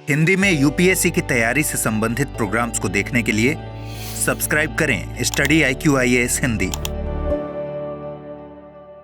हिंदी में यूपीएससी की तैयारी से संबंधित प्रोग्राम्स को देखने के लिए सब्सक्राइब करें study IQ IAS Hindi.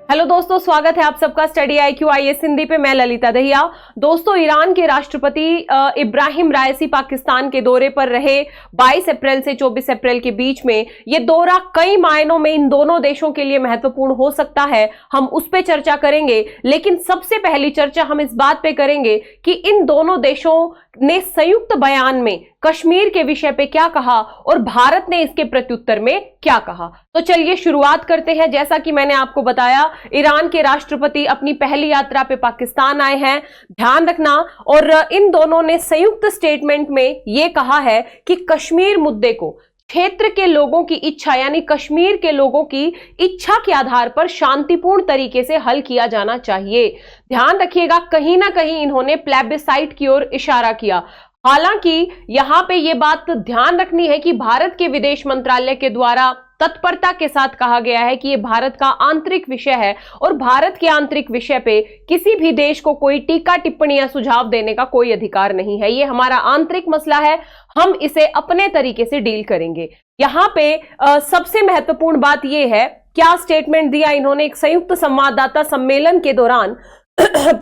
Hello दोस्तों, स्वागत है आप सबका स्टडी IQ IAS हिंदी पे। मैं ललिता दहिया। दोस्तों, ईरान के राष्ट्रपति इब्राहिम राइसी पाकिस्तान के दौरे पर रहे 22 अप्रैल से 24 अप्रैल के बीच में। ये दौरा कई मायनों में इन दोनों देशों के लिए महत्वपूर्ण हो सकता है, हम उस पर चर्चा करेंगे। लेकिन सबसे पहली चर्चा हम इस बात पे करेंगे कि इन दोनों देशों ने संयुक्त बयान में कश्मीर के विषय पे क्या कहा और भारत ने इसके प्रत्युत्तर में क्या कहा। तो चलिए शुरुआत करते हैं। जैसा कि मैंने आपको बताया, ईरान के राष्ट्रपति अपनी पहली यात्रा पे पाकिस्तान आए हैं, ध्यान रखना। और इन दोनों ने संयुक्त स्टेटमेंट में यह कहा है कि कश्मीर मुद्दे को क्षेत्र के लोगों की इच्छा, यानी कश्मीर के लोगों की इच्छा के आधार पर शांतिपूर्ण तरीके से हल किया जाना चाहिए। ध्यान रखिएगा, कहीं ना कहीं इन्होंने प्लेबिसाइट की ओर इशारा किया। हालांकि यहां पे ये बात ध्यान रखनी है कि भारत के विदेश मंत्रालय के द्वारा तत्परता के साथ कहा गया है कि यह भारत का आंतरिक विषय है और भारत के आंतरिक विषय पे किसी भी देश को कोई टीका टिप्पणी या सुझाव देने का कोई अधिकार नहीं है। यह हमारा आंतरिक मसला है, हम इसे अपने तरीके से डील करेंगे। यहां पे सबसे महत्वपूर्ण बात यह है, क्या स्टेटमेंट दिया इन्होंने। एक संयुक्त संवाददाता सम्मेलन के दौरान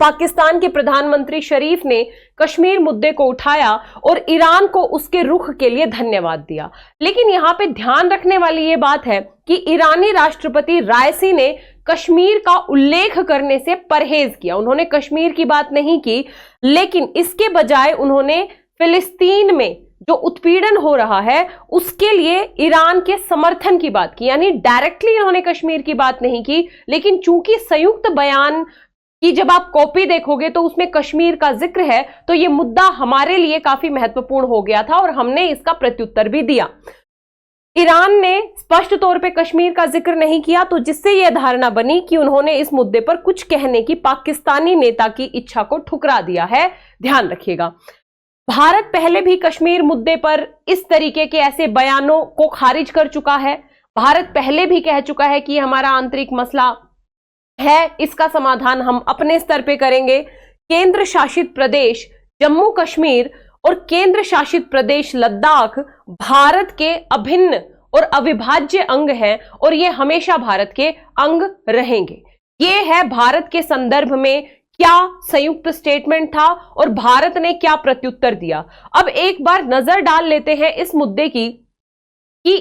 पाकिस्तान के प्रधानमंत्री शरीफ ने कश्मीर मुद्दे को उठाया और ईरान को उसके रुख के लिए धन्यवाद दिया। लेकिन यहां पे ध्यान रखने वाली यह बात है कि ईरानी राष्ट्रपति रायसी ने कश्मीर का उल्लेख करने से परहेज किया। उन्होंने कश्मीर की बात नहीं की, लेकिन इसके बजाय उन्होंने फिलिस्तीन में जो उत्पीड़न हो रहा है उसके लिए ईरान के समर्थन की बात की। यानी डायरेक्टली इन्होंने कश्मीर की बात नहीं की, लेकिन चूंकि संयुक्त बयान कि जब आप कॉपी देखोगे तो उसमें कश्मीर का जिक्र है, तो यह मुद्दा हमारे लिए काफी महत्वपूर्ण हो गया था और हमने इसका प्रत्युत्तर भी दिया। ईरान ने स्पष्ट तौर पे कश्मीर का जिक्र नहीं किया, तो जिससे यह धारणा बनी कि उन्होंने इस मुद्दे पर कुछ कहने की पाकिस्तानी नेता की इच्छा को ठुकरा दिया है। ध्यान रखिएगा, भारत पहले भी कश्मीर मुद्दे पर इस तरीके के ऐसे बयानों को खारिज कर चुका है। भारत पहले भी कह चुका है कि हमारा आंतरिक मसला है, इसका समाधान हम अपने स्तर पे करेंगे। केंद्र शासित प्रदेश जम्मू कश्मीर और केंद्र शासित प्रदेश लद्दाख भारत के अभिन्न और अविभाज्य अंग हैं और ये हमेशा भारत के अंग रहेंगे। ये है भारत के संदर्भ में क्या संयुक्त स्टेटमेंट था और भारत ने क्या प्रत्युत्तर दिया। अब एक बार नजर डाल लेते हैं इस मुद्दे की कि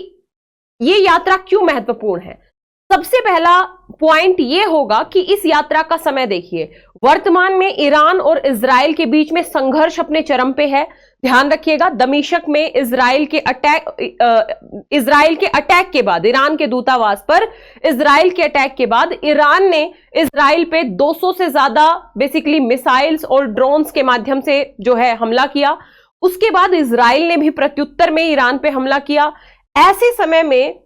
ये यात्रा क्यों महत्वपूर्ण है। सबसे पहला पॉइंट यह होगा कि इस यात्रा का समय देखिए। वर्तमान में ईरान और इजराइल के बीच में संघर्ष अपने चरम पे है। ध्यान रखिएगा, दमिश्क में इजराइल के अटैक के बाद, ईरान के दूतावास पर इजराइल के अटैक के बाद ईरान ने इजराइल पे 200 से ज्यादा बेसिकली मिसाइल्स और ड्रोन्स के माध्यम से जो है हमला किया। उसके बाद इजराइल ने भी प्रत्युत्तर में ईरान पे हमला किया। ऐसे समय में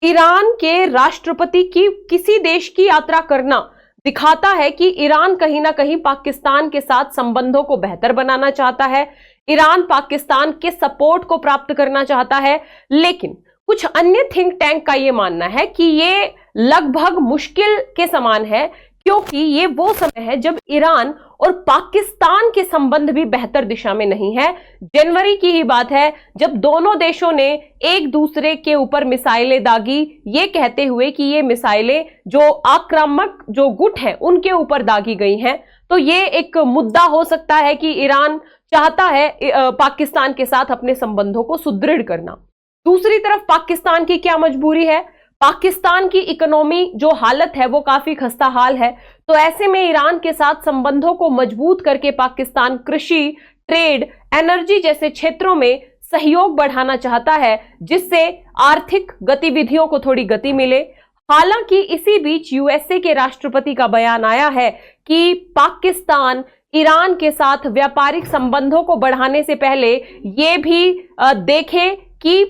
ईरान के राष्ट्रपति की किसी देश की यात्रा करना दिखाता है कि ईरान कहीं ना कहीं पाकिस्तान के साथ संबंधों को बेहतर बनाना चाहता है। ईरान पाकिस्तान के सपोर्ट को प्राप्त करना चाहता है। लेकिन कुछ अन्य थिंक टैंक का यह मानना है कि यह लगभग मुश्किल के समान है, क्योंकि ये वो समय है जब ईरान और पाकिस्तान के संबंध भी बेहतर दिशा में नहीं है। जनवरी की ही बात है जब दोनों देशों ने एक दूसरे के ऊपर मिसाइलें दागी, ये कहते हुए कि ये मिसाइलें जो आक्रामक जो गुट हैं उनके ऊपर दागी गई हैं। तो ये एक मुद्दा हो सकता है कि ईरान चाहता है पाकिस्तान के साथ अपने संबंधों को सुदृढ़ करना। दूसरी तरफ पाकिस्तान की क्या मजबूरी है। पाकिस्तान की इकोनॉमी जो हालत है वो काफी खस्ता हाल है। तो ऐसे में ईरान के साथ संबंधों को मजबूत करके पाकिस्तान कृषि, ट्रेड, एनर्जी जैसे क्षेत्रों में सहयोग बढ़ाना चाहता है, जिससे आर्थिक गतिविधियों को थोड़ी गति मिले। हालांकि इसी बीच यूएसए के राष्ट्रपति का बयान आया है कि पाकिस्तान ईरान के साथ व्यापारिक संबंधों को बढ़ाने से पहले यह भी देखे कि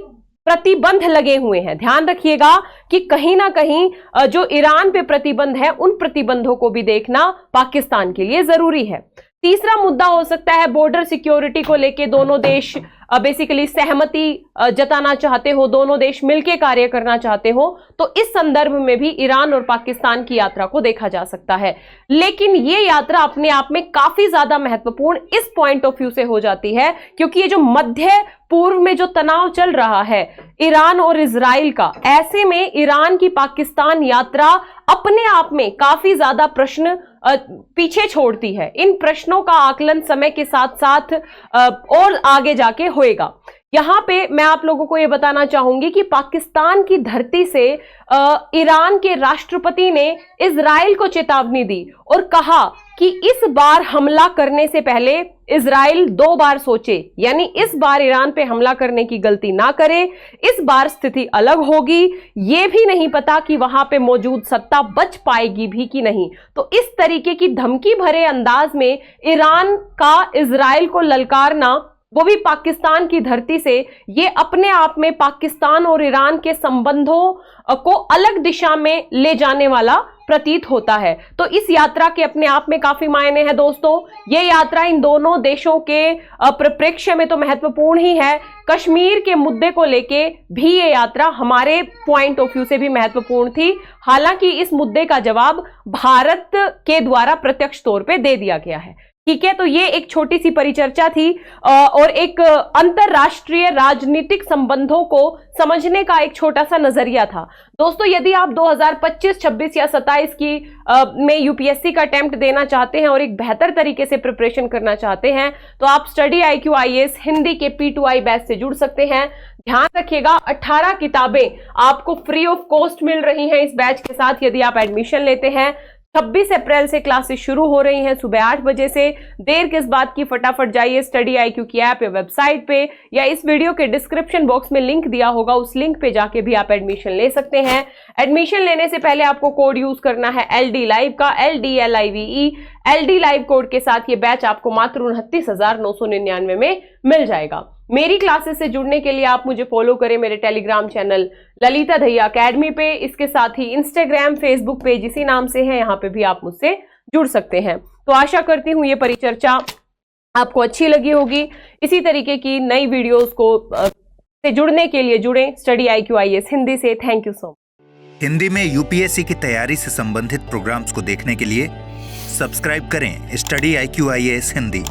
प्रतिबंध लगे हुए हैं। ध्यान रखिएगा कि कहीं ना कहीं जो ईरान पे प्रतिबंध है उन प्रतिबंधों को भी देखना पाकिस्तान के लिए जरूरी है। तीसरा मुद्दा हो सकता है बॉर्डर सिक्योरिटी को लेके दोनों देश बेसिकली सहमति जताना चाहते हो, दोनों देश मिलकर कार्य करना चाहते हो, तो इस संदर्भ में भी ईरान और पाकिस्तान की यात्रा को देखा जा सकता है। लेकिन ये यात्रा अपने आप में काफी ज्यादा महत्वपूर्ण इस पॉइंट ऑफ व्यू से हो जाती है क्योंकि ये जो मध्य पूर्व में जो तनाव चल रहा है ईरान और इजराइल का, ऐसे में ईरान की पाकिस्तान यात्रा अपने आप में काफी ज्यादा प्रश्न पीछे छोड़ती है। इन प्रश्नों का आकलन समय के साथ साथ और आगे जाके होएगा। यहां पे मैं आप लोगों को यह बताना चाहूंगी कि पाकिस्तान की धरती से ईरान के राष्ट्रपति ने इजराइल को चेतावनी दी और कहा कि इस बार हमला करने से पहले इजराइल 2 बार सोचे, यानी इस बार ईरान पे हमला करने की गलती ना करे। इस बार स्थिति अलग होगी, ये भी नहीं पता कि वहां पे मौजूद सत्ता बच पाएगी भी कि नहीं। तो इस तरीके की धमकी भरे अंदाज में ईरान का इजराइल को ललकारना, वो भी पाकिस्तान की धरती से, ये अपने आप में पाकिस्तान और ईरान के संबंधों को अलग दिशा में ले जाने वाला प्रतीत होता है। तो इस यात्रा के अपने आप में काफी मायने हैं दोस्तों। ये यात्रा इन दोनों देशों के परिप्रेक्ष्य में तो महत्वपूर्ण ही है, कश्मीर के मुद्दे को लेके भी ये यात्रा हमारे पॉइंट ऑफ व्यू से भी महत्वपूर्ण थी। हालांकि इस मुद्दे का जवाब भारत के द्वारा प्रत्यक्ष तौर पे दे दिया गया है। ठीक है, तो ये एक छोटी सी परिचर्चा थी और एक अंतरराष्ट्रीय राजनीतिक संबंधों को समझने का एक छोटा सा नजरिया था। दोस्तों, यदि आप 2025, 26 या 27 की में यूपीएससी का अटेम्प्ट देना चाहते हैं और एक बेहतर तरीके से प्रिपरेशन करना चाहते हैं तो आप स्टडी IQ IAS हिंदी के P2I बैच से जुड़ सकते हैं। ध्यान रखिएगा, 18 किताबें आपको फ्री ऑफ कॉस्ट मिल रही हैं इस बैच के साथ यदि आप एडमिशन लेते हैं। 26 अप्रैल से क्लासेस शुरू हो रही हैं सुबह 8 बजे से। देर किस बात की, फटाफट जाइए स्टडी IQ की ऐप या वेबसाइट पे, या इस वीडियो के डिस्क्रिप्शन बॉक्स में लिंक दिया होगा, उस लिंक पे जाके भी आप एडमिशन ले सकते हैं। एडमिशन लेने से पहले आपको कोड यूज करना है LD Live का, LDLIVE। LD Live कोड के साथ ये बैच आपको मात्र 29,999 में मिल जाएगा। मेरी क्लासेस से जुड़ने के लिए आप मुझे फॉलो करें मेरे Telegram channel Lalita Dahiya academy पे। इसके साथ ही इंस्टाग्राम, फेसबुक पेज इसी नाम से है, यहाँ पे भी आप मुझसे जुड़ सकते हैं। तो आशा करती हूँ ये परिचर्चा आपको अच्छी लगी होगी। इसी तरीके की नई वीडियोस को से जुड़ने के लिए जुड़ें स्टडी IQ IAS हिंदी से। Thank you so much. Hindi में यूपीएससी की तैयारी से संबंधित प्रोग्राम्स को देखने के लिए सब्सक्राइब करें स्टडी IQ IAS हिंदी।